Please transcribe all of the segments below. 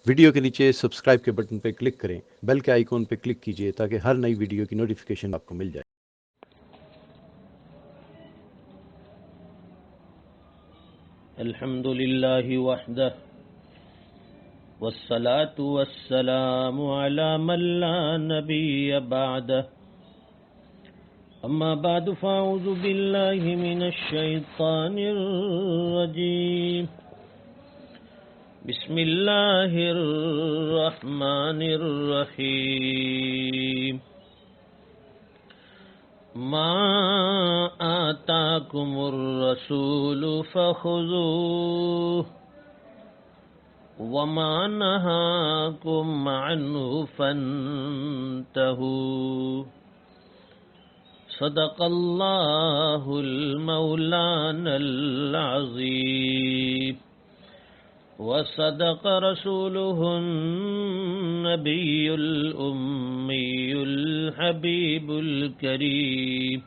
Video کے نیچے subscribe کے بٹن پہ کلک کریں، بیل کے آئیکن پہ کلک کیجئے تاکہ ہر نئی ویڈیو کی نوٹیفیکیشن آپ کو مل جائے۔ الحمد للہ وحدہ والصلاة والسلام على من لا نبی بعدہ اما بعد فاعوذ باللہ من الشیطان الرجیم بسم اللہ الرحمن الرحیم ما آتاکم الرسول فخذوه وما نهاکم عنه فانتهوا صدق اللہ المولانا العظیم وصدق رسوله النبي الأمي الحبيب الكريم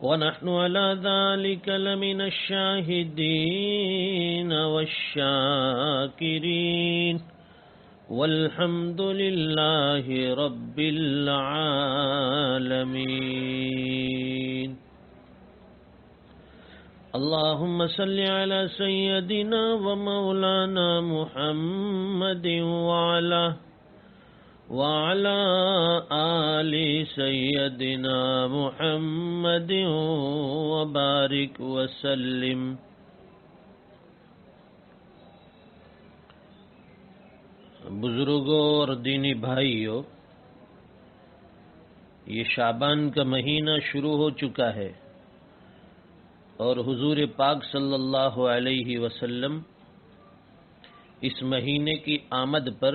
ونحن على ذلك لمن الشاهدين والشاكرين والحمد لله رب العالمين اللهم صل على سيدنا ومولانا محمد وعلى آل سيدنا محمد وبارك وسلم۔ بزرگوں اور دینی بھائیوں، یہ شعبان کا مہینہ شروع ہو چکا ہے اور حضور پاک صلی اللہ علیہ وسلم اس مہینے کی آمد پر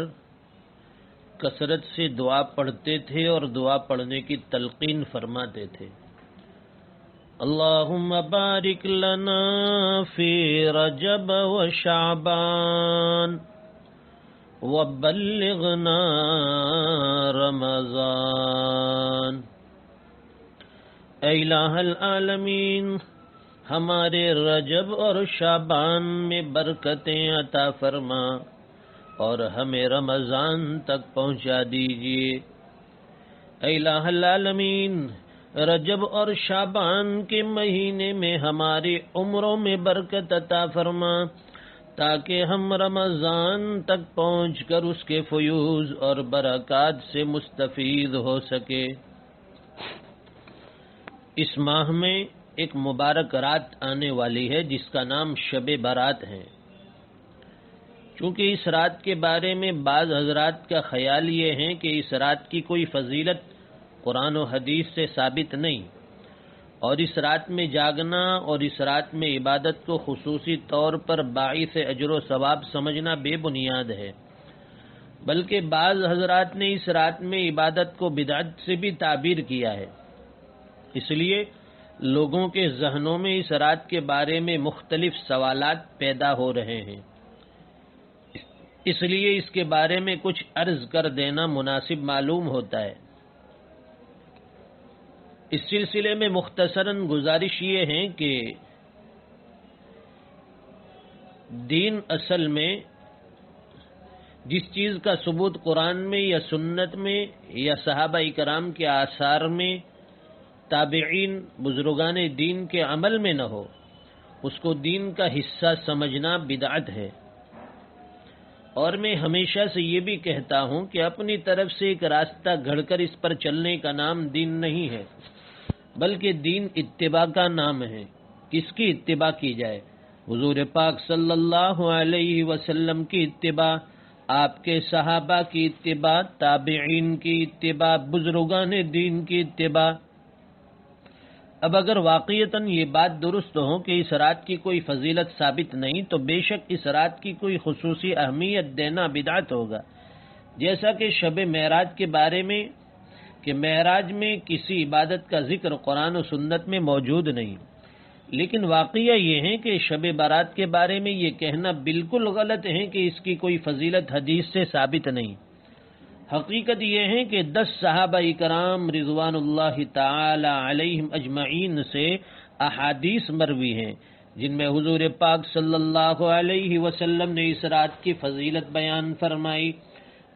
کثرت سے دعا پڑھتے تھے اور دعا پڑھنے کی تلقین فرماتے تھے۔ اللہم بارک لنا فی رجب و شعبان وبلغنا رمضان۔ اے الہ العالمین، ہمارے رجب اور شعبان میں برکتیں عطا فرما اور ہمیں رمضان تک پہنچا دیجیے۔ اے الہ العالمین، رجب اور شعبان کے مہینے میں ہماری عمروں میں برکت عطا فرما تاکہ ہم رمضان تک پہنچ کر اس کے فیوز اور برکات سے مستفید ہو سکے۔ اس ماہ میں ایک مبارک رات آنے والی ہے جس کا نام شب برات ہے۔ چونکہ اس رات کے بارے میں بعض حضرات کا خیال یہ ہے کہ اس رات کی کوئی فضیلت قرآن و حدیث سے ثابت نہیں، اور اس رات میں جاگنا اور اس رات میں عبادت کو خصوصی طور پر باعث اجر و ثواب سمجھنا بے بنیاد ہے، بلکہ بعض حضرات نے اس رات میں عبادت کو بدعت سے بھی تعبیر کیا ہے۔ اس لیے لوگوں کے ذہنوں میں اس رات کے بارے میں مختلف سوالات پیدا ہو رہے ہیں، اس لیے اس کے بارے میں کچھ عرض کر دینا مناسب معلوم ہوتا ہے۔ اس سلسلے میں مختصراً گزارش یہ ہے کہ دین اصل میں جس چیز کا ثبوت قرآن میں یا سنت میں یا صحابہ کرام کے آثار میں، تابعین بزرگان دین کے عمل میں نہ ہو، اس کو دین کا حصہ سمجھنا بدعت ہے۔ اور میں ہمیشہ سے یہ بھی کہتا ہوں کہ اپنی طرف سے ایک راستہ گھڑ کر اس پر چلنے کا نام دین نہیں ہے، بلکہ دین اتباع کا نام ہے۔ کس کی اتباع کی جائے؟ حضور پاک صلی اللہ علیہ وسلم کی اتباع، آپ کے صحابہ کی اتباع، تابعین کی اتباع، بزرگان دین کی اتباع۔ اب اگر واقعتاً یہ بات درست ہو کہ اس رات کی کوئی فضیلت ثابت نہیں، تو بے شک اس رات کی کوئی خصوصی اہمیت دینا بدعت ہوگا، جیسا کہ شب معراج کے بارے میں کہ معراج میں کسی عبادت کا ذکر قرآن و سنت میں موجود نہیں، لیکن واقعہ یہ ہے کہ شب برات کے بارے میں یہ کہنا بالکل غلط ہے کہ اس کی کوئی فضیلت حدیث سے ثابت نہیں۔ حقیقت یہ ہے کہ 10 صحابہ کرام رضوان اللہ تعالی علیہم اجمعین سے احادیث مروی ہیں جن میں حضور پاک صلی اللہ علیہ وسلم نے اس رات کی فضیلت بیان فرمائی۔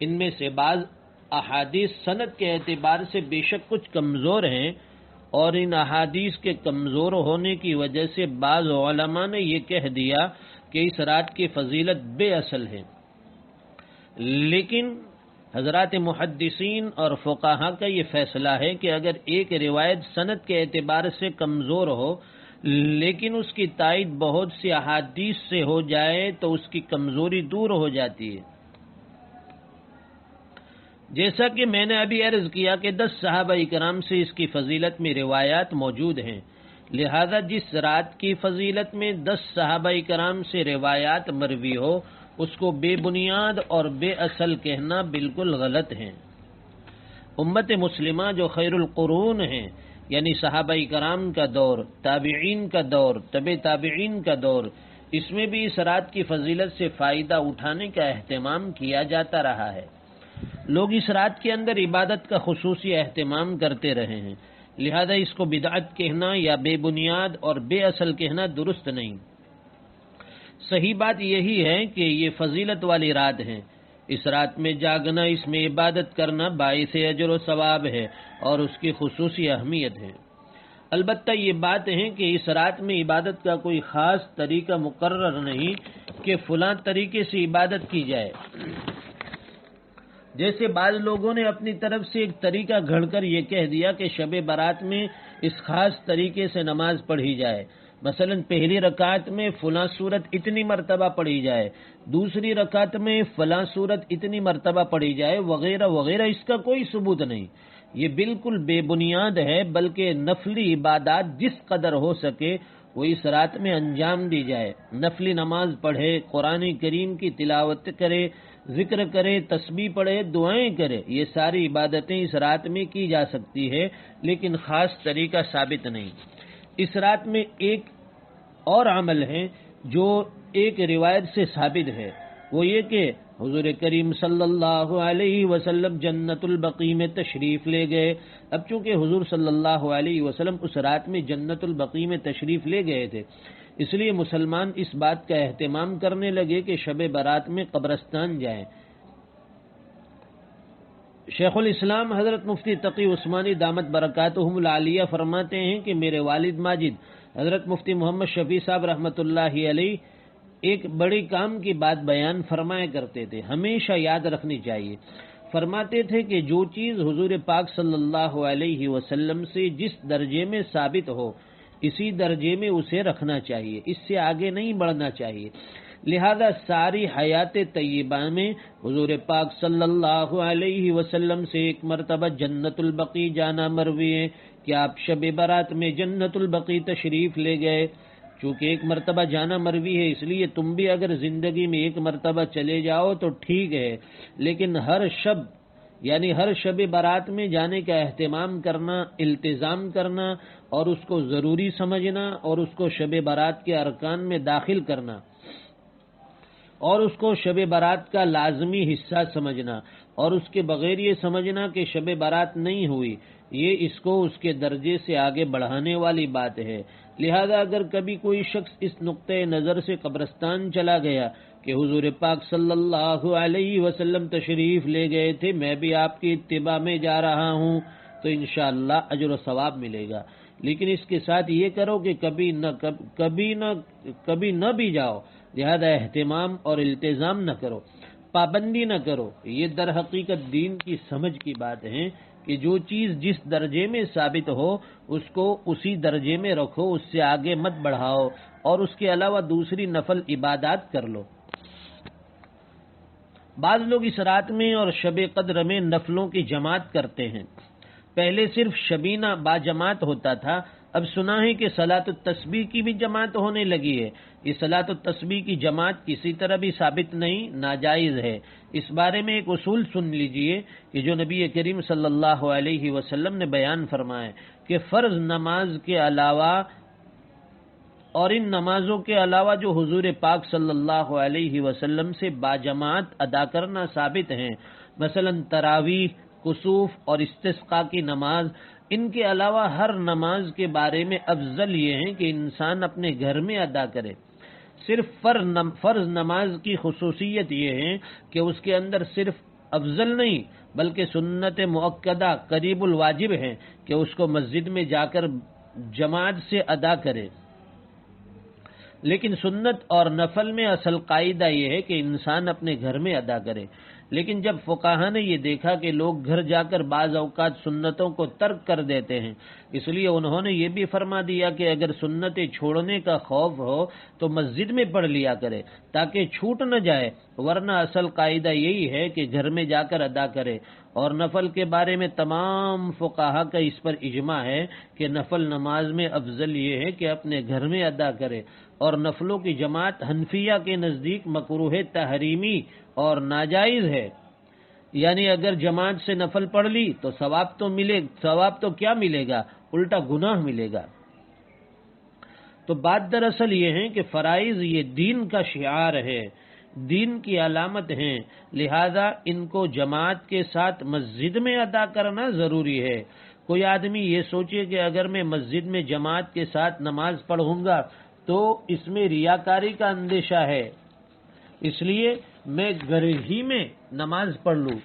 ان میں سے بعض احادیث سند کے اعتبار سے بے شک کچھ کمزور ہیں، اور ان احادیث کے کمزور ہونے کی وجہ سے بعض علماء نے یہ کہہ دیا کہ اس رات کی فضیلت بے اصل ہے، لیکن حضرات محدثین اور فقہاء کا یہ فیصلہ ہے کہ اگر ایک روایت سند کے اعتبار سے کمزور ہو لیکن اس کی تائید بہت سی احادیث سے ہو جائے تو اس کی کمزوری دور ہو جاتی ہے۔ جیسا کہ میں نے ابھی عرض کیا کہ 10 صحابہ کرام سے اس کی فضیلت میں روایات موجود ہیں، لہذا جس رات کی فضیلت میں 10 صحابہ کرام سے روایات مروی ہو اس کو بے بنیاد اور بے اصل کہنا بالکل غلط ہے۔ امت مسلمہ جو خیر القرون ہیں، یعنی صحابہ کرام کا دور، تابعین کا دور، تبع تابعین کا دور، اس میں بھی اس رات کی فضیلت سے فائدہ اٹھانے کا اہتمام کیا جاتا رہا ہے۔ لوگ اس رات کے اندر عبادت کا خصوصی اہتمام کرتے رہے ہیں، لہذا اس کو بدعت کہنا یا بے بنیاد اور بے اصل کہنا درست نہیں۔ صحیح بات یہی ہے کہ یہ فضیلت والی رات ہے، اس رات میں جاگنا، اس میں عبادت کرنا باعث اجر و ثواب ہے اور اس کی خصوصی اہمیت ہے۔ البتہ یہ بات ہے کہ اس رات میں عبادت کا کوئی خاص طریقہ مقرر نہیں کہ فلاں طریقے سے عبادت کی جائے۔ جیسے بعض لوگوں نے اپنی طرف سے ایک طریقہ گھڑ کر یہ کہہ دیا کہ شب برات میں اس خاص طریقے سے نماز پڑھی جائے، مثلا پہلی رکعت میں فلاں سورت اتنی مرتبہ پڑھی جائے، دوسری رکعت میں فلاں سورت اتنی مرتبہ پڑھی جائے، وغیرہ وغیرہ۔ اس کا کوئی ثبوت نہیں، یہ بالکل بے بنیاد ہے، بلکہ نفلی عبادات جس قدر ہو سکے وہ اس رات میں انجام دی جائے۔ نفلی نماز پڑھے، قرآن کریم کی تلاوت کرے، ذکر کرے، تسبیح پڑھے، دعائیں کرے، یہ ساری عبادتیں اس رات میں کی جا سکتی ہے، لیکن خاص طریقہ ثابت نہیں۔ اس رات میں ایک اور عمل ہے جو ایک روایت سے ثابت ہے، وہ یہ کہ حضور کریم صلی اللہ علیہ وسلم جنت البقیع میں تشریف لے گئے۔ اب چونکہ حضور صلی اللہ علیہ وسلم اس رات میں جنت البقیع میں تشریف لے گئے تھے، اس لیے مسلمان اس بات کا اہتمام کرنے لگے کہ شب برات میں قبرستان جائیں۔ شیخ الاسلام حضرت مفتی تقی عثمانی دامت برکاتہم العالیہ فرماتے ہیں کہ میرے والد ماجد حضرت مفتی محمد شفیع صاحب رحمۃ اللہ علیہ ایک بڑی کام کی بات بیان فرمایا کرتے تھے، ہمیشہ یاد رکھنی چاہیے۔ فرماتے تھے کہ جو چیز حضور پاک صلی اللہ علیہ وسلم سے جس درجے میں ثابت ہو اسی درجے میں اسے رکھنا چاہیے، اس سے آگے نہیں بڑھنا چاہیے۔ لہذا ساری حیات طیبہ میں حضور پاک صلی اللہ علیہ وسلم سے ایک مرتبہ جنت البقیع جانا مروی ہے کہ آپ شب برات میں جنت البقیع تشریف لے گئے۔ چونکہ ایک مرتبہ جانا مروی ہے، اس لیے تم بھی اگر زندگی میں ایک مرتبہ چلے جاؤ تو ٹھیک ہے، لیکن ہر شب برات میں جانے کا اہتمام کرنا، التزام کرنا اور اس کو ضروری سمجھنا اور اس کو شب برات کے ارکان میں داخل کرنا اور اس کو شب برات کا لازمی حصہ سمجھنا اور اس کے بغیر یہ سمجھنا کہ شب برات نہیں ہوئی، یہ اس کو اس کے درجے سے آگے بڑھانے والی بات ہے۔ لہذا اگر کبھی کوئی شخص اس نقطۂ نظر سے قبرستان چلا گیا کہ حضور پاک صلی اللہ علیہ وسلم تشریف لے گئے تھے، میں بھی آپ کی اتباع میں جا رہا ہوں، تو انشاءاللہ اجر و ثواب ملے گا۔ لیکن اس کے ساتھ یہ کرو کہ کبھی نہ بھی جاؤ، لہذا اہتمام اور التزام نہ کرو، پابندی نہ کرو۔ یہ در حقیقت دین کی سمجھ کی بات ہے کہ جو چیز جس درجے میں ثابت ہو اس کو اسی درجے میں رکھو، اس سے آگے مت بڑھاؤ اور اس کے علاوہ دوسری نفل عبادات کر لو۔ بعض لوگ اس رات میں اور شب قدر میں نفلوں کی جماعت کرتے ہیں۔ پہلے صرف شبینہ با جماعت ہوتا تھا، اب سنا ہے کہ صلاۃ التسبیح کی بھی جماعت ہونے لگی ہے۔ یہ صلاۃ التسبیح کی جماعت کسی طرح بھی ثابت نہیں، ناجائز ہے۔ اس بارے میں ایک اصول سن لیجئے کہ جو نبی کریم صلی اللہ علیہ وسلم نے بیان فرمایا کہ فرض نماز کے علاوہ اور ان نمازوں کے علاوہ جو حضور پاک صلی اللہ علیہ وسلم سے باجماعت ادا کرنا ثابت ہیں، مثلا تراویح، کسوف اور استسقاء کی نماز، ان کے علاوہ ہر نماز کے بارے میں افضل یہ ہے کہ انسان اپنے گھر میں ادا کرے۔ صرف فرض نماز کی خصوصیت یہ ہے کہ اس کے اندر صرف افضل نہیں بلکہ سنت مؤکدہ قریب الواجب ہے کہ اس کو مسجد میں جا کر جماعت سے ادا کرے۔ لیکن سنت اور نفل میں اصل قاعدہ یہ ہے کہ انسان اپنے گھر میں ادا کرے۔ لیکن جب فقہا نے یہ دیکھا کہ لوگ گھر جا کر بعض اوقات سنتوں کو ترک کر دیتے ہیں، اس لیے انہوں نے یہ بھی فرما دیا کہ اگر سنتیں چھوڑنے کا خوف ہو تو مسجد میں پڑھ لیا کرے تاکہ چھوٹ نہ جائے، ورنہ اصل قاعدہ یہی ہے کہ گھر میں جا کر ادا کرے۔ اور نفل کے بارے میں تمام فقہا کا اس پر اجماع ہے کہ نفل نماز میں افضل یہ ہے کہ اپنے گھر میں ادا کرے۔ اور نفلوں کی جماعت حنفیہ کے نزدیک مکروہ تحریمی اور ناجائز ہے، یعنی اگر جماعت سے نفل پڑھ لی تو ثواب تو کیا ملے گا، الٹا گناہ ملے گا۔ تو بات دراصل یہ ہے کہ فرائض یہ دین کا شعار ہے، دین کی علامت ہیں، لہذا ان کو جماعت کے ساتھ مسجد میں ادا کرنا ضروری ہے۔ کوئی آدمی یہ سوچے کہ اگر میں مسجد میں جماعت کے ساتھ نماز پڑھوں گا تو اس میں ریاکاری کا اندیشہ ہے، اس لیے میں گھر ہی میں نماز پڑھ لوں،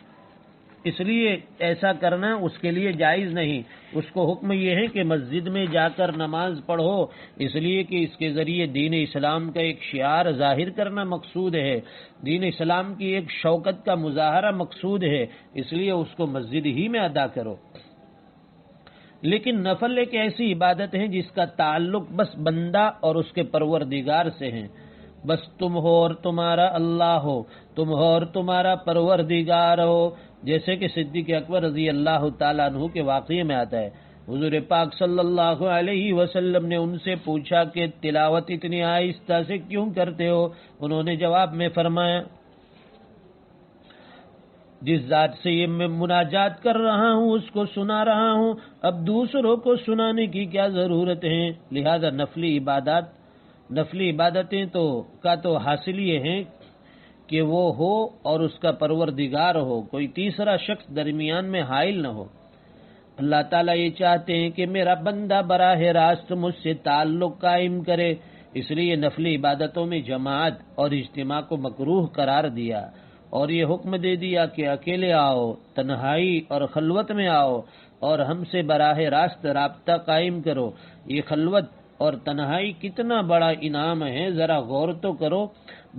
اس لیے ایسا کرنا اس کے لیے جائز نہیں۔ اس کو حکم یہ ہے کہ مسجد میں جا کر نماز پڑھو، اس لیے کہ اس کے ذریعے دین اسلام کا ایک شعار ظاہر کرنا مقصود ہے، دین اسلام کی ایک شوکت کا مظاہرہ مقصود ہے، اس لیے اس کو مسجد ہی میں ادا کرو۔ لیکن نفل ایک ایسی عبادت ہے جس کا تعلق بس بندہ اور اس کے پروردگار سے ہے، بس تم ہو اور تمہارا اللہ ہو، تم ہو اور تمہارا پروردگار ہو، جیسے کہ صدیق اکبر رضی اللہ تعالیٰ عنہ کے واقعے میں آتا ہے۔ حضور پاک صلی اللہ علیہ وسلم نے ان سے پوچھا کہ تلاوت اتنی آہستہ سے کیوں کرتے ہو؟ انہوں نے جواب میں فرمایا، جس ذات سے یہ میں مناجات کر رہا ہوں اس کو سنا رہا ہوں، اب دوسروں کو سنانے کی کیا ضرورت ہے؟ لہذا نفلی عبادتیں تو حاصل یہ ہیں کہ وہ ہو اور اس کا پروردگار ہو، کوئی تیسرا شخص درمیان میں حائل نہ ہو۔ اللہ تعالیٰ یہ چاہتے ہیں کہ میرا بندہ براہ راست مجھ سے تعلق قائم کرے، اس لیے نفلی عبادتوں میں جماعت اور اجتماع کو مکروہ قرار دیا اور یہ حکم دے دیا کہ اکیلے آؤ، تنہائی اور خلوت میں آؤ اور ہم سے براہ راست رابطہ قائم کرو۔ یہ خلوت اور تنہائی کتنا بڑا انعام ہے، ذرا غور تو کرو،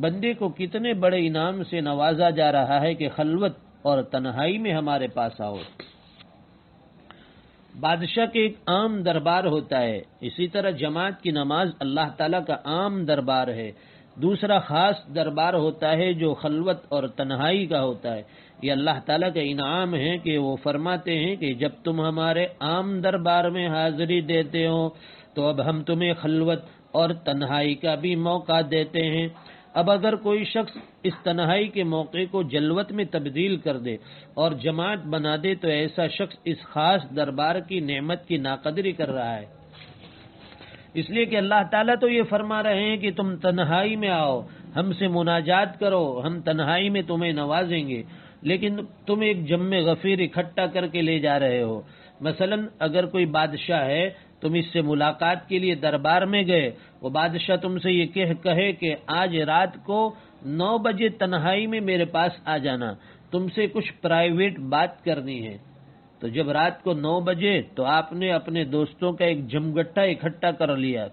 بندے کو کتنے بڑے انعام سے نوازا جا رہا ہے کہ خلوت اور تنہائی میں ہمارے پاس آؤ۔ بادشاہ کے ایک عام دربار ہوتا ہے، اسی طرح جماعت کی نماز اللہ تعالیٰ کا عام دربار ہے۔ دوسرا خاص دربار ہوتا ہے جو خلوت اور تنہائی کا ہوتا ہے۔ یہ اللہ تعالیٰ کا انعام ہے کہ وہ فرماتے ہیں کہ جب تم ہمارے عام دربار میں حاضری دیتے ہو تو اب ہم تمہیں خلوت اور تنہائی کا بھی موقع دیتے ہیں۔ اب اگر کوئی شخص اس تنہائی کے موقع کو جلوت میں تبدیل کر دے اور جماعت بنا دے تو ایسا شخص اس خاص دربار کی نعمت کی ناقدری کر رہا ہے۔ اس لیے کہ اللہ تعالیٰ تو یہ فرما رہے ہیں کہ تم تنہائی میں آؤ، ہم سے مناجات کرو، ہم تنہائی میں تمہیں نوازیں گے، لیکن تم ایک جم غفیر اکٹھا کر کے لے جا رہے ہو۔ مثلا اگر کوئی بادشاہ ہے، تم اس سے ملاقات کے لیے دربار میں گئے، وہ بادشاہ تم سے یہ کہے کہ آج رات کو 9 بجے تنہائی میں میرے پاس آ جانا، تم سے کچھ پرائیویٹ بات کرنی ہے۔ تو جب رات کو 9 بجے تو آپ نے اپنے دوستوں کا ایک جمگٹھا اکٹھا کر لیا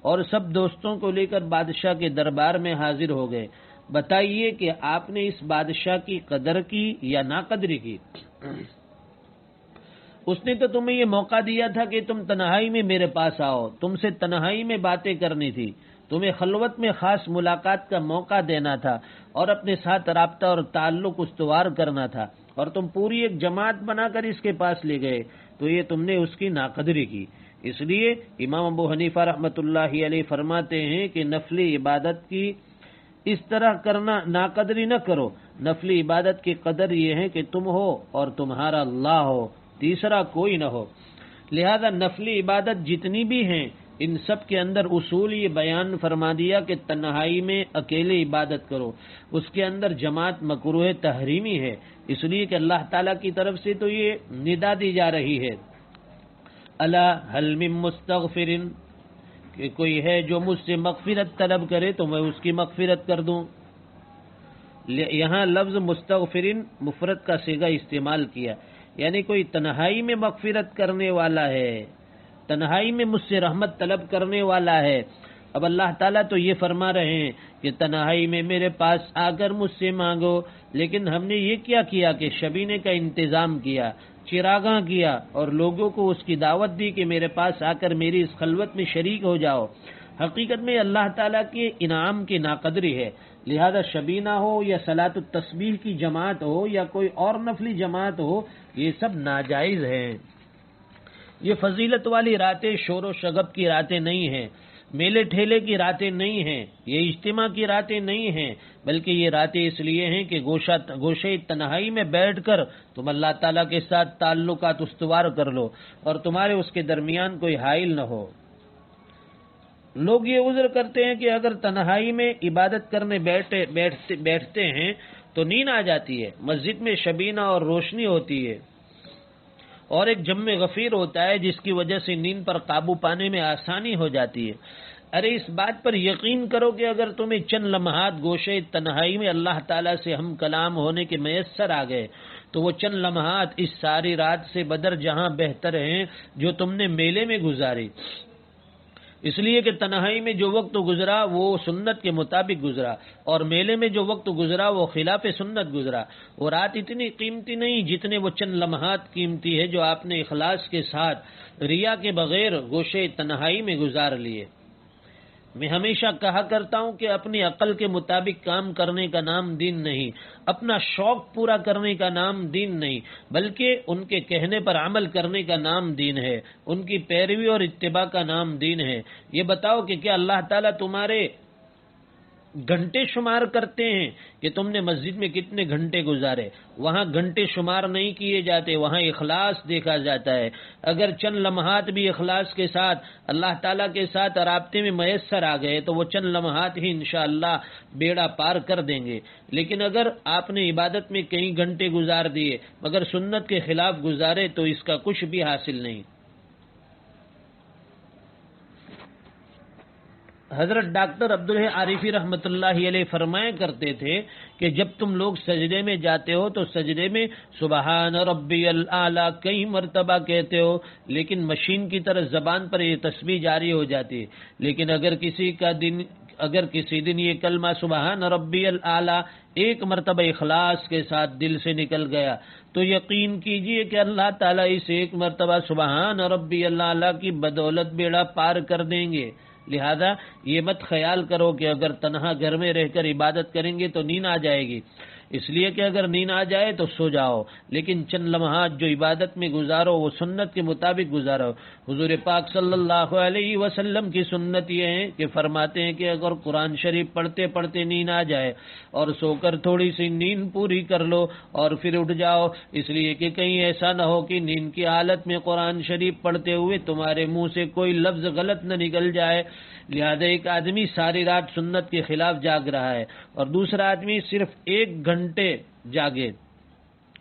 اور سب دوستوں کو لے کر بادشاہ کے دربار میں حاضر ہو گئے۔ بتائیے کہ آپ نے اس بادشاہ کی قدر کی یا ناقدری کی؟ اس نے تو تمہیں یہ موقع دیا تھا کہ تم تنہائی میں میرے پاس آؤ، تم سے تنہائی میں باتیں کرنی تھی، تمہیں خلوت میں خاص ملاقات کا موقع دینا تھا اور اپنے ساتھ رابطہ اور تعلق استوار کرنا تھا، اور تم پوری ایک جماعت بنا کر اس کے پاس لے گئے، تو یہ تم نے اس کی ناقدری کی۔ اس لیے امام ابو حنیفہ رحمۃ اللہ علیہ فرماتے ہیں کہ نفلی عبادت کی اس طرح کرنا ناقدری نہ کرو۔ نفلی عبادت کی قدر یہ ہے کہ تم ہو اور تمہارا اللہ ہو، تیسرا کوئی نہ ہو۔ لہذا نفلی عبادت جتنی بھی ہیں ان سب کے اندر اصول یہ بیان فرما دیا کہ تنہائی میں اکیلے عبادت کرو، اس کے اندر جماعت مکروہ تحریمی ہے، اس لیے کہ اللہ تعالیٰ کی طرف سے تو یہ ندا دی جا رہی ہے، الا هل من مستغفر، کہ کوئی ہے جو مجھ سے مغفرت طلب کرے تو میں اس کی مغفرت کر دوں۔ یہاں لفظ مستغفرین مفرد کا صیغہ استعمال کیا، یعنی کوئی تنہائی میں مغفرت کرنے والا ہے، تنہائی میں مجھ سے رحمت طلب کرنے والا ہے۔ اب اللہ تعالیٰ تو یہ فرما رہے ہیں کہ تنہائی میں میرے پاس آ کر مجھ سے مانگو، لیکن ہم نے یہ کیا کہ شبینے کا انتظام کیا، چراغاں کیا اور لوگوں کو اس کی دعوت دی کہ میرے پاس آ کر میری اس خلوت میں شریک ہو جاؤ۔ حقیقت میں اللہ تعالیٰ کے انعام کی ناقدری ہے، لہذا شبینہ ہو یا صلاۃ التسبیح کی جماعت ہو یا کوئی اور نفلی جماعت ہو، یہ سب ناجائز ہیں۔ یہ فضیلت والی راتیں شور و شغب کی راتیں نہیں ہیں، میلے ٹھیلے کی راتیں نہیں ہیں، یہ اجتماع کی راتیں نہیں ہیں، بلکہ یہ راتیں اس لیے ہیں کہ گوشے تنہائی میں بیٹھ کر تم اللہ تعالیٰ کے ساتھ تعلقات استوار کر لو اور تمہارے اس کے درمیان کوئی حائل نہ ہو۔ لوگ یہ عذر کرتے ہیں کہ اگر تنہائی میں عبادت کرنے بیٹھتے ہیں تو نیند آ جاتی ہے، مسجد میں شبینہ اور روشنی ہوتی ہے اور ایک جم غفیر ہوتا ہے جس کی وجہ سے نیند پر قابو پانے میں آسانی ہو جاتی ہے۔ ارے اس بات پر یقین کرو کہ اگر تمہیں چند لمحات گوشے تنہائی میں اللہ تعالیٰ سے ہم کلام ہونے کے میسر آ گئے تو وہ چند لمحات اس ساری رات سے بدر جہاں بہتر ہیں جو تم نے میلے میں گزاری، اس لیے کہ تنہائی میں جو وقت گزرا وہ سنت کے مطابق گزرا اور میلے میں جو وقت گزرا وہ خلاف سنت گزرا۔ وہ رات اتنی قیمتی نہیں جتنے وہ چند لمحات قیمتی ہے جو آپ نے اخلاص کے ساتھ ریا کے بغیر گوشے تنہائی میں گزار لیے۔ میں ہمیشہ کہا کرتا ہوں کہ اپنی عقل کے مطابق کام کرنے کا نام دین نہیں، اپنا شوق پورا کرنے کا نام دین نہیں، بلکہ ان کے کہنے پر عمل کرنے کا نام دین ہے، ان کی پیروی اور اتباع کا نام دین ہے۔ یہ بتاؤ کہ کیا اللہ تعالیٰ تمہارے گھنٹے شمار کرتے ہیں کہ تم نے مسجد میں کتنے گھنٹے گزارے؟ وہاں گھنٹے شمار نہیں کیے جاتے، وہاں اخلاص دیکھا جاتا ہے۔ اگر چند لمحات بھی اخلاص کے ساتھ اللہ تعالیٰ کے ساتھ رابطے میں میسر آ گئے تو وہ چند لمحات ہی انشاءاللہ بیڑا پار کر دیں گے، لیکن اگر آپ نے عبادت میں کئی گھنٹے گزار دیے مگر سنت کے خلاف گزارے تو اس کا کچھ بھی حاصل نہیں۔ حضرت ڈاکٹر عبدالحی عارفی رحمۃ اللہ علیہ فرمایا کرتے تھے کہ جب تم لوگ سجدے میں جاتے ہو تو سجدے میں سبحان ربی الاعلیٰ کئی مرتبہ کہتے ہو، لیکن مشین کی طرح زبان پر یہ تسبیح جاری ہو جاتی ہے، لیکن اگر کسی دن یہ کلمہ سبحان ربی الاعلیٰ ایک مرتبہ اخلاص کے ساتھ دل سے نکل گیا تو یقین کیجئے کہ اللہ تعالیٰ اس ایک مرتبہ سبحان ربی الاعلیٰ کی بدولت بیڑا پار کر دیں گے۔ لہذا یہ مت خیال کرو کہ اگر تنہا گھر میں رہ کر عبادت کریں گے تو نیند آ جائے گی، اس لیے کہ اگر نیند آ جائے تو سو جاؤ، لیکن چند لمحات جو عبادت میں گزارو وہ سنت کے مطابق گزارو۔ حضور پاک صلی اللہ علیہ وسلم کی سنت یہ ہے کہ فرماتے ہیں کہ اگر قرآن شریف پڑھتے پڑھتے نیند آ جائے اور سو کر تھوڑی سی نیند پوری کر لو اور پھر اٹھ جاؤ، اس لیے کہ کہیں ایسا نہ ہو کہ نیند کی حالت میں قرآن شریف پڑھتے ہوئے تمہارے منہ سے کوئی لفظ غلط نہ نکل جائے۔ لہذا ایک آدمی ساری رات سنت کے خلاف جاگ رہا ہے اور دوسرا آدمی صرف 1 گھنٹے جاگے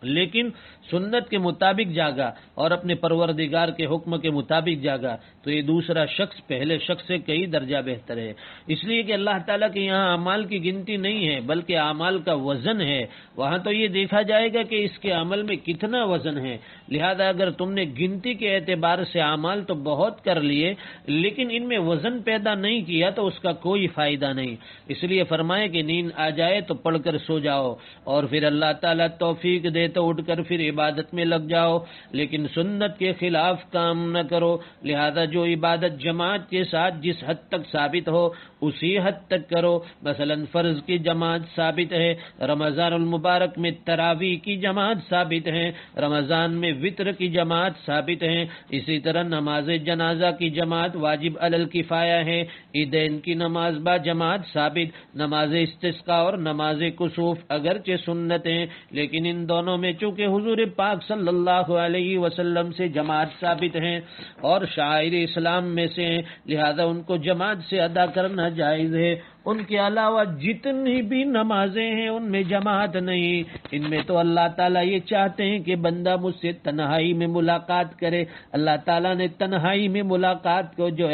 لیکن سنت کے مطابق جاگا اور اپنے پروردگار کے حکم کے مطابق جاگا تو یہ دوسرا شخص پہلے شخص سے کئی درجہ بہتر ہے، اس لیے کہ اللہ تعالیٰ کے یہاں اعمال کی گنتی نہیں ہے بلکہ اعمال کا وزن ہے، وہاں تو یہ دیکھا جائے گا کہ اس کے عمل میں کتنا وزن ہے۔ لہذا اگر تم نے گنتی کے اعتبار سے اعمال تو بہت کر لیے لیکن ان میں وزن پیدا نہیں کیا تو اس کا کوئی فائدہ نہیں، اس لیے فرمائے کہ نیند آ جائے تو پڑھ کر سو جاؤ اور پھر اللہ تعالیٰ توفیق دے تو اٹھ کر پھر عبادت میں لگ جاؤ، لیکن سنت کے خلاف کام نہ کرو۔ لہذا جو عبادت جماعت کے ساتھ جس حد تک ثابت ہو اسی حد تک کرو، مثلا فرض کی جماعت ثابت ہے، رمضان المبارک میں تراویح کی جماعت ثابت ہے، رمضان میں وطر کی جماعت ثابت ہے، اسی طرح نماز جنازہ کی جماعت واجب علی الکفایہ ہے، عیدین کی نماز با جماعت ثابت، نماز استسقاء اور نماز کسوف اگرچہ سنت ہیں لیکن ان دونوں دنوں میں چونکہ حضور پاک صلی اللہ علیہ وسلم سے جماعت ثابت ہیں اور شاعر اسلام میں سے ہیں، لہذا ان کو جماعت سے ادا کرنا جائز ہے۔ ان کے علاوہ جتنی بھی نمازیں ہیں ان میں جماعت نہیں، ان میں تو اللہ تعالیٰ یہ چاہتے ہیں کہ بندہ مجھ سے تنہائی میں ملاقات کرے۔ اللہ تعالیٰ نے تنہائی میں ملاقات کو جو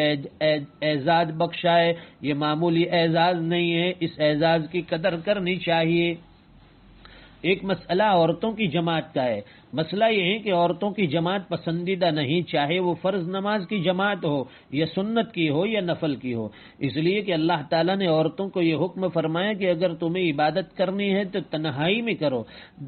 اعزاز بخشا ہے یہ معمولی اعزاز نہیں ہے، اس اعزاز کی قدر کرنی چاہیے۔ ایک مسئلہ عورتوں کی جماعت کا ہے، مسئلہ یہ ہے کہ عورتوں کی جماعت پسندیدہ نہیں، چاہے وہ فرض نماز کی جماعت ہو یا سنت کی ہو یا نفل کی ہو، اس لیے کہ اللہ تعالیٰ نے عورتوں کو یہ حکم فرمایا کہ اگر تمہیں عبادت کرنی ہے تو تنہائی میں کرو،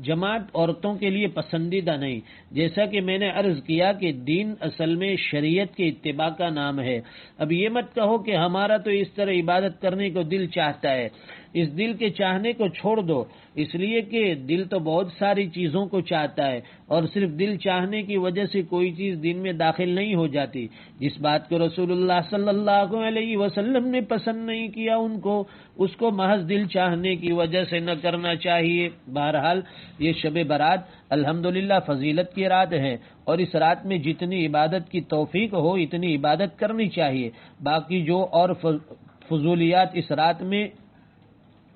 جماعت عورتوں کے لیے پسندیدہ نہیں۔ جیسا کہ میں نے عرض کیا کہ دین اصل میں شریعت کے اتباع کا نام ہے۔ اب یہ مت کہو کہ ہمارا تو اس طرح عبادت کرنے کو دل چاہتا ہے، اس دل کے چاہنے کو چھوڑ دو، اس لیے کہ دل تو بہت ساری چیزوں کو چاہتا ہے اور صرف دل چاہنے کی وجہ سے کوئی چیز دین میں داخل نہیں ہو جاتی۔ جس بات کو رسول اللہ صلی اللہ علیہ وسلم نے پسند نہیں کیا ان کو، اس کو محض دل چاہنے کی وجہ سے نہ کرنا چاہیے۔ بہرحال یہ شب برات الحمدللہ فضیلت کی رات ہے اور اس رات میں جتنی عبادت کی توفیق ہو اتنی عبادت کرنی چاہیے۔ باقی جو اور فضولیات اس رات میں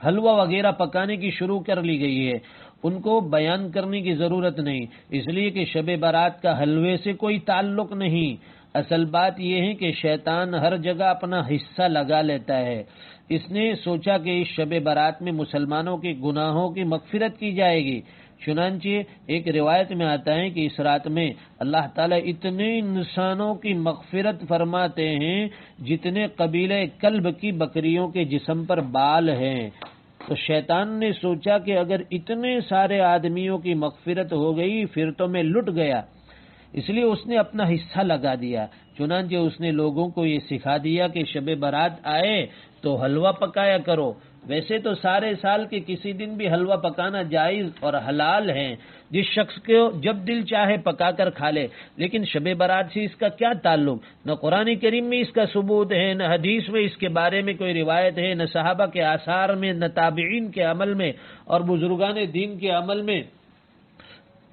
حلوہ وغیرہ پکانے کی شروع کر لی گئی ہے ان کو بیان کرنے کی ضرورت نہیں، اس لیے کہ شب برات کا حلوے سے کوئی تعلق نہیں۔ اصل بات یہ ہے کہ شیطان ہر جگہ اپنا حصہ لگا لیتا ہے۔ اس نے سوچا کہ اس شب برات میں مسلمانوں کے گناہوں کی مغفرت کی جائے گی، چنانچہ ایک روایت میں آتا ہے کہ اس رات میں اللہ تعالیٰ اتنے انسانوں کی مغفرت فرماتے ہیں جتنے قبیلہ کلب کی بکریوں کے جسم پر بال ہیں۔ تو شیطان نے سوچا کہ اگر اتنے سارے آدمیوں کی مغفرت ہو گئی پھر تو میں لٹ گیا، اس لیے اس نے اپنا حصہ لگا دیا۔ چنانچہ اس نے لوگوں کو یہ سکھا دیا کہ شب برات آئے تو حلوہ پکایا کرو۔ ویسے تو سارے سال کے کسی دن بھی حلوہ پکانا جائز اور حلال ہے، جس شخص کو جب دل چاہے پکا کر کھا لے، لیکن شب برات سے اس کا کیا تعلق؟ نہ قرآن کریم میں اس کا ثبوت ہے، نہ حدیث میں اس کے بارے میں کوئی روایت ہے، نہ صحابہ کے آثار میں، نہ تابعین کے عمل میں اور بزرگان دین کے عمل میں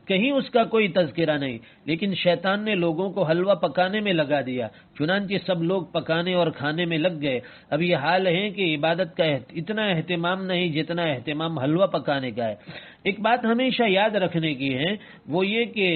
کہیں اس کا کوئی تذکرہ نہیں، لیکن شیطان نے لوگوں کو حلوہ پکانے میں لگا دیا، چنانچہ سب لوگ پکانے اور کھانے میں لگ گئے۔ اب یہ حال ہے کہ عبادت کا اتنا اہتمام نہیں جتنا اہتمام حلوہ پکانے کا ہے۔ ایک بات ہمیشہ یاد رکھنے کی ہے، وہ یہ کہ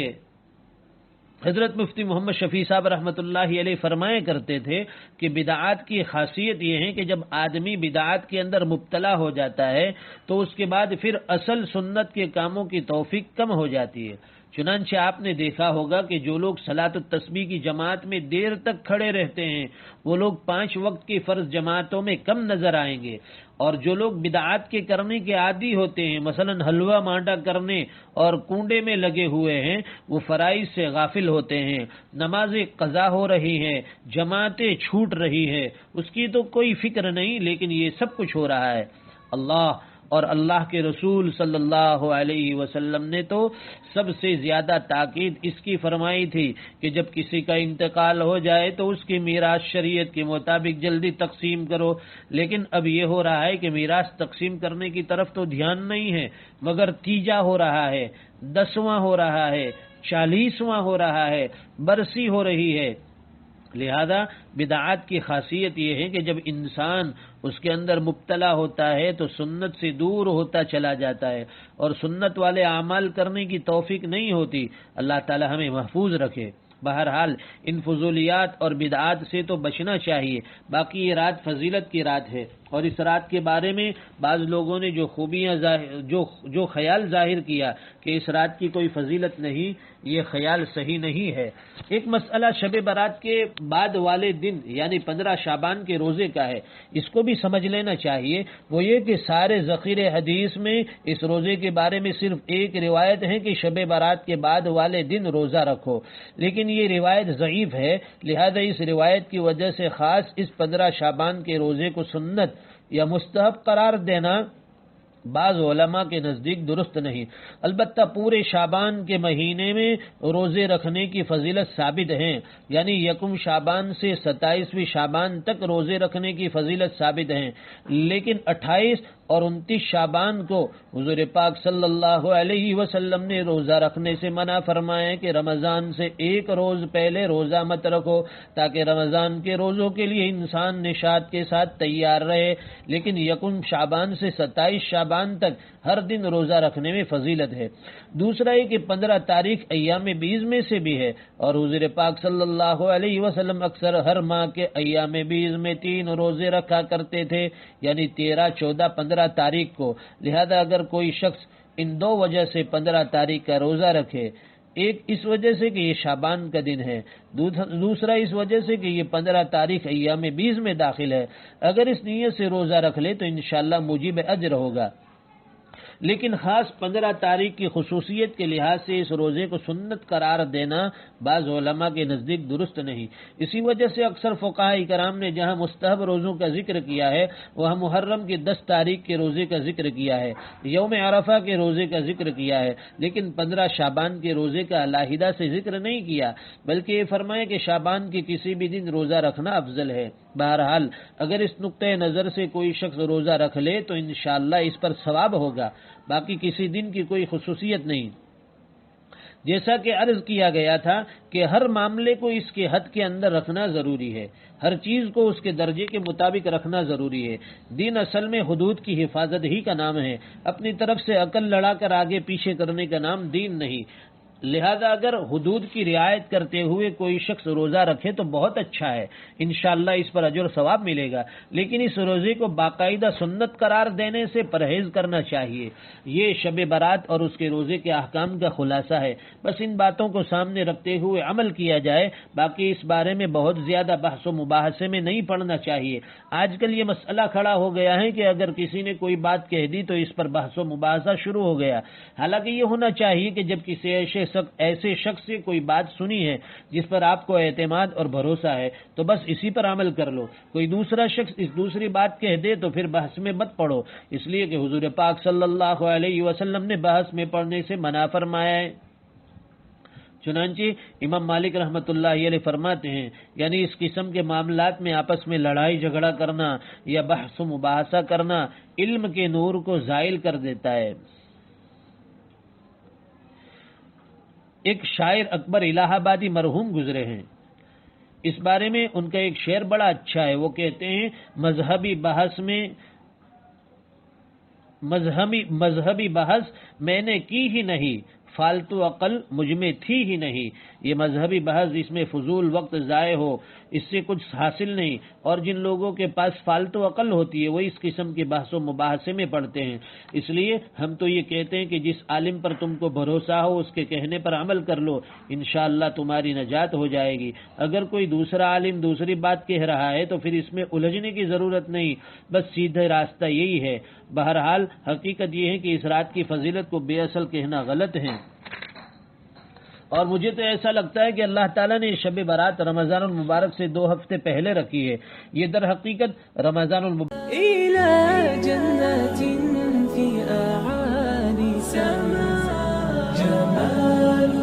حضرت مفتی محمد شفیع صاحب رحمۃ اللہ علیہ فرمایا کرتے تھے کہ بدعات کی خاصیت یہ ہے کہ جب آدمی بدعات کے اندر مبتلا ہو جاتا ہے تو اس کے بعد پھر اصل سنت کے کاموں کی توفیق کم ہو جاتی ہے۔ چنانچہ آپ نے دیکھا ہوگا کہ جو لوگ صلاۃ التسبیح کی جماعت میں دیر تک کھڑے رہتے ہیں وہ لوگ 5 وقت کی فرض جماعتوں میں کم نظر آئیں گے، اور جو لوگ بدعات کے کرنے کے عادی ہوتے ہیں، مثلا حلوہ مانڈا کرنے اور کنڈے میں لگے ہوئے ہیں، وہ فرائض سے غافل ہوتے ہیں، نمازیں قضا ہو رہی ہیں، جماعتیں چھوٹ رہی ہیں، اس کی تو کوئی فکر نہیں، لیکن یہ سب کچھ ہو رہا ہے۔ اللہ اور اللہ کے رسول صلی اللہ علیہ وسلم نے تو سب سے زیادہ تاکید اس کی فرمائی تھی کہ جب کسی کا انتقال ہو جائے تو اس کی میراث شریعت کے مطابق جلدی تقسیم کرو، لیکن اب یہ ہو رہا ہے کہ میراث تقسیم کرنے کی طرف تو دھیان نہیں ہے، مگر تیجا ہو رہا ہے، 10واں ہو رہا ہے، 40واں ہو رہا ہے، برسی ہو رہی ہے۔ لہذا بدعات کی خاصیت یہ ہے کہ جب انسان اس کے اندر مبتلا ہوتا ہے تو سنت سے دور ہوتا چلا جاتا ہے اور سنت والے اعمال کرنے کی توفیق نہیں ہوتی۔ اللہ تعالی ہمیں محفوظ رکھے۔ بہرحال ان فضولیات اور بدعات سے تو بچنا چاہیے۔ باقی یہ رات فضیلت کی رات ہے اور اس رات کے بارے میں بعض لوگوں نے جو خوبیاں جو خیال ظاہر کیا کہ اس رات کی کوئی فضیلت نہیں، یہ خیال صحیح نہیں ہے۔ ایک مسئلہ شب برات کے بعد والے دن یعنی 15 شعبان کے روزے کا ہے، اس کو بھی سمجھ لینا چاہیے۔ وہ یہ کہ سارے ذخیرے حدیث میں اس روزے کے بارے میں صرف ایک روایت ہے کہ شب برات کے بعد والے دن روزہ رکھو، لیکن یہ روایت ضعیف ہے، لہذا اس روایت کی وجہ سے خاص اس 15 شعبان کے روزے کو سنت یا مستحب قرار دینا بعض علماء کے نزدیک درست نہیں۔ البتہ پورے شعبان کے مہینے میں روزے رکھنے کی فضیلت ثابت ہے، یعنی یکم شعبان سے 27ویں شعبان تک روزے رکھنے کی فضیلت ثابت ہے، لیکن 28 اور 29 شعبان کو حضور پاک صلی اللہ علیہ وسلم نے روزہ رکھنے سے منع فرمایا کہ رمضان سے ایک روز پہلے روزہ مت رکھو، تاکہ رمضان کے روزوں کے لیے انسان نشاط کے ساتھ تیار رہے، لیکن یکم شعبان سے 27 شعبان تک ہر دن روزہ رکھنے میں فضیلت ہے۔ دوسرا یہ کہ 15 تاریخ ایام بیز میں سے بھی ہے، اور حضور پاک صلی اللہ علیہ وسلم اکثر ہر ماہ کے ایام بیز میں 3 روزے رکھا کرتے تھے، یعنی 13، 14، 15 تاریخ کو۔ لہذا اگر کوئی شخص ان دو وجہ سے 15 تاریخ کا روزہ رکھے، ایک اس وجہ سے کہ یہ شعبان کا دن ہے، دوسرا اس وجہ سے کہ یہ 15 تاریخ ایام بیز میں داخل ہے، اگر اس نیت سے روزہ رکھ لے تو انشاءاللہ موجب اجر ہوگا۔ لیکن خاص 15 تاریخ کی خصوصیت کے لحاظ سے اس روزے کو سنت قرار دینا بعض علماء کے نزدیک درست نہیں۔ اسی وجہ سے اکثر فقہاء کرام نے جہاں مستحب روزوں کا ذکر کیا ہے وہاں محرم کی 10 تاریخ کے روزے کا ذکر کیا ہے، یوم عرفہ کے روزے کا ذکر کیا ہے، لیکن 15 شعبان کے روزے کا علیحدہ سے ذکر نہیں کیا، بلکہ یہ فرمایا کہ شعبان کی کسی بھی دن روزہ رکھنا افضل ہے۔ بہرحال اگر اس نقطۂ نظر سے کوئی شخص روزہ رکھ لے تو انشاءاللہ اس پر ثواب ہوگا، باقی کسی دن کی کوئی خصوصیت نہیں۔ جیسا کہ عرض کیا گیا تھا کہ ہر معاملے کو اس کے حد کے اندر رکھنا ضروری ہے، ہر چیز کو اس کے درجے کے مطابق رکھنا ضروری ہے۔ دین اصل میں حدود کی حفاظت ہی کا نام ہے، اپنی طرف سے عقل لڑا کر آگے پیچھے کرنے کا نام دین نہیں۔ لہذا اگر حدود کی رعایت کرتے ہوئے کوئی شخص روزہ رکھے تو بہت اچھا ہے، انشاءاللہ اس پر اجر و ثواب ملے گا، لیکن اس روزے کو باقاعدہ سنت قرار دینے سے پرہیز کرنا چاہیے۔ یہ شب برات اور اس کے روزے کے احکام کا خلاصہ ہے، بس ان باتوں کو سامنے رکھتے ہوئے عمل کیا جائے، باقی اس بارے میں بہت زیادہ بحث و مباحثے میں نہیں پڑنا چاہیے۔ آج کل یہ مسئلہ کھڑا ہو گیا ہے کہ اگر کسی نے کوئی بات کہہ دی تو اس پر بحث و مباحثہ شروع ہو گیا، حالانکہ یہ ہونا چاہیے کہ جب کسی ایسے شخص سے کوئی بات سنی ہے جس پر آپ کو اعتماد اور بھروسہ ہے تو بس اسی پر عمل کر لو، کوئی دوسرا شخص اس دوسری بات کہہ دے تو پھر بحث میں مت پڑو، اس لیے کہ حضور پاک صلی اللہ علیہ وسلم نے بحث میں پڑھنے سے منع فرمایا ہے۔ چنانچہ امام مالک رحمۃ اللہ علیہ فرماتے ہیں، یعنی اس قسم کے معاملات میں آپس میں لڑائی جھگڑا کرنا یا بحث و مباحثہ کرنا علم کے نور کو زائل کر دیتا ہے۔ ایک شاعر اکبر الہ آبادی مرحوم گزرے ہیں، اس بارے میں ان کا ایک شعر بڑا اچھا ہے۔ وہ کہتے ہیں مذہبی بحث میں نے کی ہی نہیں، فالتو عقل مجھ میں تھی ہی نہیں۔ یہ مذہبی بحث جس میں فضول وقت ضائع ہو، اس سے کچھ حاصل نہیں، اور جن لوگوں کے پاس فالتو عقل ہوتی ہے وہ اس قسم کے بحث و مباحثے میں پڑتے ہیں۔ اس لیے ہم تو یہ کہتے ہیں کہ جس عالم پر تم کو بھروسہ ہو اس کے کہنے پر عمل کر لو، انشاءاللہ تمہاری نجات ہو جائے گی۔ اگر کوئی دوسرا عالم دوسری بات کہہ رہا ہے تو پھر اس میں الجھنے کی ضرورت نہیں، بس سیدھا راستہ یہی ہے۔ بہرحال حقیقت یہ ہے کہ اس رات کی فضیلت کو بے اصل کہنا غلط ہے، اور مجھے تو ایسا لگتا ہے کہ اللہ تعالیٰ نے شب برات رمضان المبارک سے 2 ہفتے پہلے رکھی ہے۔ یہ در حقیقت رمضان المبارک إلى جنة في أعالي سما جمال